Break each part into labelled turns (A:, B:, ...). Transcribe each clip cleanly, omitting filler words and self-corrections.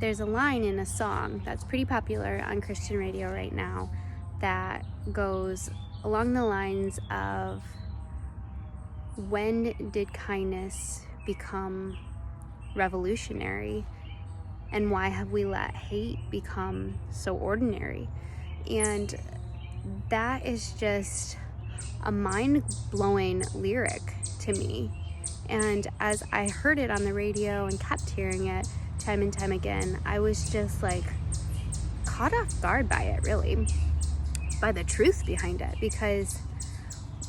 A: there's a line in a song that's pretty popular on Christian radio right now that goes along the lines of, when did kindness become revolutionary, and why have we let hate become so ordinary? And that is just a mind-blowing lyric to me. And as I heard it on the radio and kept hearing it time and time again, I was just like caught off guard by it, really, by the truth behind it. Because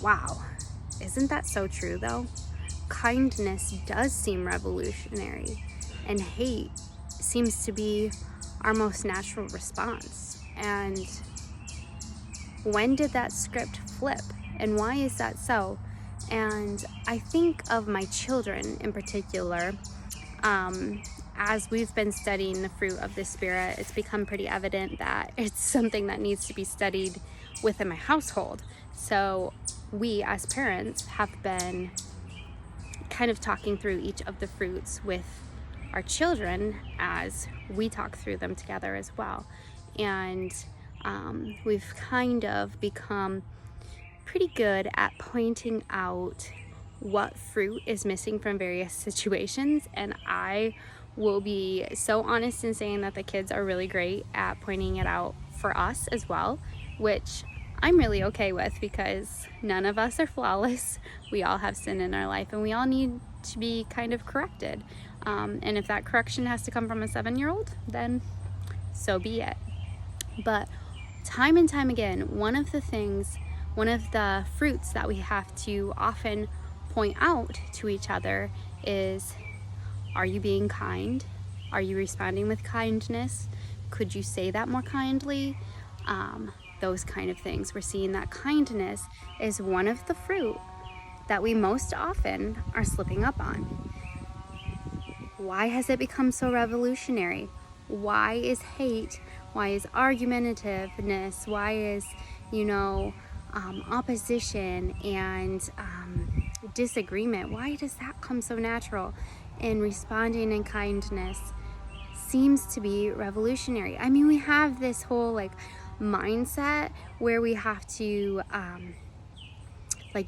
A: wow, isn't that so true though? Kindness does seem revolutionary, and hate seems to be our most natural response. And when did that script flip, and why is that so? And I think of my children in particular. As we've been studying the fruit of the Spirit, it's become pretty evident that it's something that needs to be studied within my household. So we as parents have been kind of talking through each of the fruits with our children as we talk through them together as well. And we've kind of become pretty good at pointing out what fruit is missing from various situations. And I will be so honest in saying that the kids are really great at pointing it out for us as well, which I'm really okay with, because none of us are flawless. We all have sin in our life, and we all need to be kind of corrected. And if that correction has to come from a 7-year-old, then so be it. But time and time again, one of the fruits that we have to often point out to each other is, are you being kind? Are you responding with kindness? Could you say that more kindly? Those kind of things. We're seeing that kindness is one of the fruit that we most often are slipping up on. Why has it become so revolutionary? Why is hate? Why is argumentativeness? Why is, opposition and disagreement? Why does that come so natural? And responding in kindness seems to be revolutionary. I mean, we have this whole mindset where we have to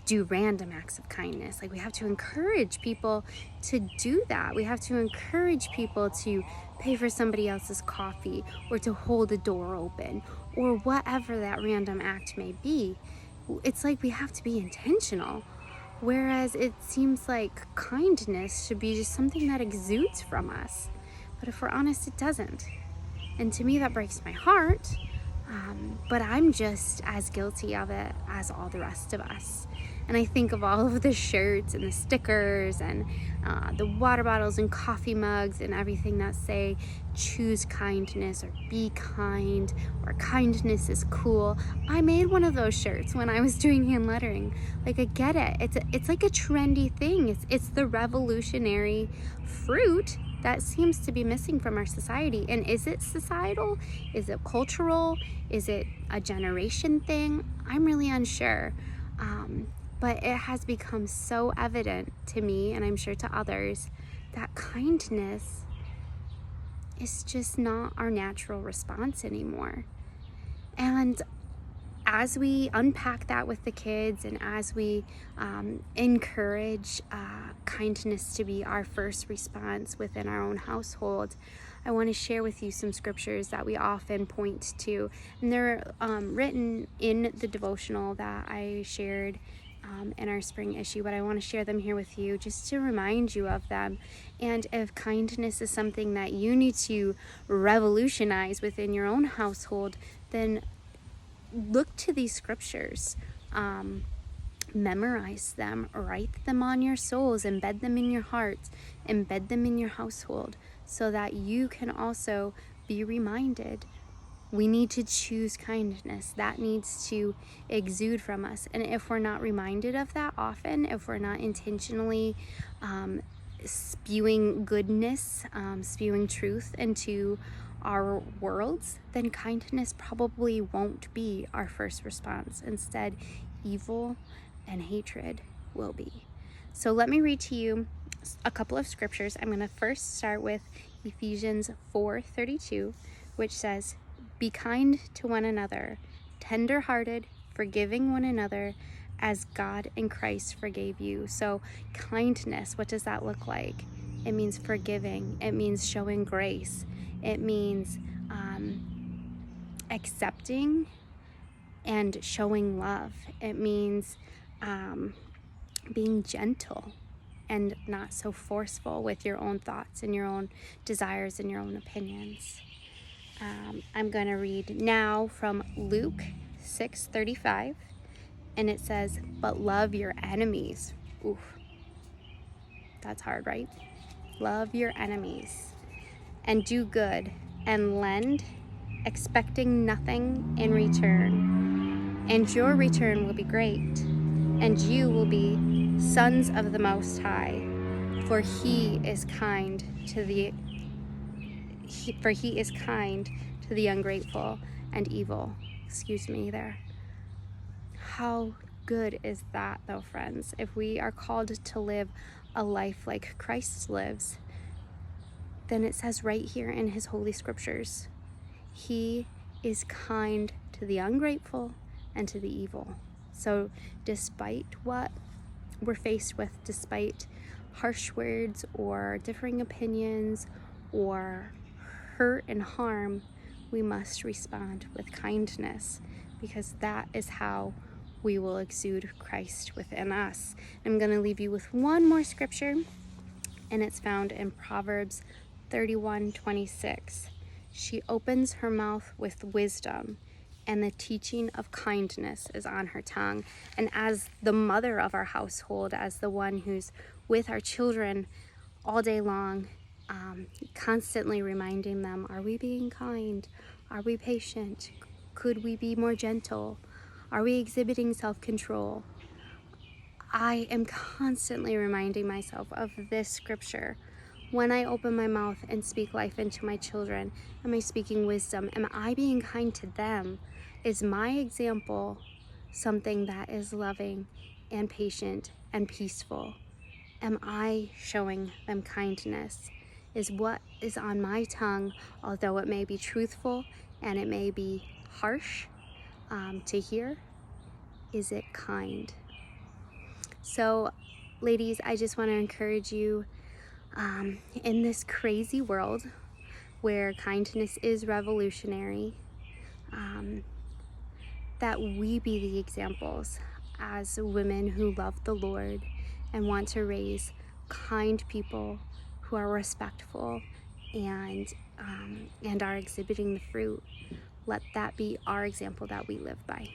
A: do random acts of kindness. We have to encourage people to do that. We have to encourage people to pay for somebody else's coffee, or to hold a door open, or whatever that random act may be. It's like we have to be intentional, whereas it seems like kindness should be just something that exudes from us. But if we're honest, it doesn't. And to me, that breaks my heart. But I'm just as guilty of it as all the rest of us. And I think of all of the shirts and the stickers and the water bottles and coffee mugs and everything that say choose kindness, or be kind, or kindness is cool. I made one of those shirts when I was doing hand lettering. I get it. It's like a trendy thing. It's the revolutionary fruit that seems to be missing from our society. And is it societal? Is it cultural? Is it a generation thing? I'm really unsure. But it has become so evident to me, and I'm sure to others, that kindness is just not our natural response anymore. And as we unpack that with the kids, and as we encourage kindness to be our first response within our own household, I want to share with you some scriptures that we often point to. And they're written in the devotional that I shared in our spring issue, but I want to share them here with you just to remind you of them. And if kindness is something that you need to revolutionize within your own household, then look to these scriptures, memorize them, write them on your souls, embed them in your hearts, embed them in your household, so that you can also be reminded. We need to choose kindness. That needs to exude from us. And if we're not reminded of that often, if we're not intentionally spewing goodness, spewing truth into our worlds, then kindness probably won't be our first response. Instead, evil and hatred will be. So let me read to you a couple of scriptures. I'm going to first start with Ephesians 4:32, which says, "Be kind to one another, tender-hearted, forgiving one another, as God in Christ forgave you." So kindness, what does that look like? It means forgiving. It means showing grace. It means accepting and showing love. It means being gentle and not so forceful with your own thoughts and your own desires and your own opinions. I'm going to read now from Luke 6:35, and it says, "But love your enemies." Oof, that's hard, right? Love your enemies and do good and lend, expecting nothing in return. And your return will be great, and you will be sons of the Most High, for He is kind to the ungrateful and evil. Excuse me there. How good is that, though, friends? If we are called to live a life like Christ lives, then it says right here in His holy scriptures, He is kind to the ungrateful and to the evil. So despite what we're faced with, despite harsh words or differing opinions or hurt and harm, we must respond with kindness, because that is how we will exude Christ within us. I'm going to leave you with one more scripture, and it's found in Proverbs 31:26. She opens her mouth with wisdom, and the teaching of kindness is on her tongue. And as the mother of our household, as the one who's with our children all day long, constantly reminding them, are we being kind? Are we patient? Could we be more gentle? Are we exhibiting self-control? I am constantly reminding myself of this scripture. When I open my mouth and speak life into my children, am I speaking wisdom? Am I being kind to them? Is my example something that is loving and patient and peaceful? Am I showing them kindness? Is what is on my tongue, although it may be truthful and it may be harsh to hear, is it kind? So, ladies, I just want to encourage you, in this crazy world where kindness is revolutionary, that we be the examples as women who love the Lord and want to raise kind people who are respectful and are exhibiting the fruit. Let that be our example that we live by.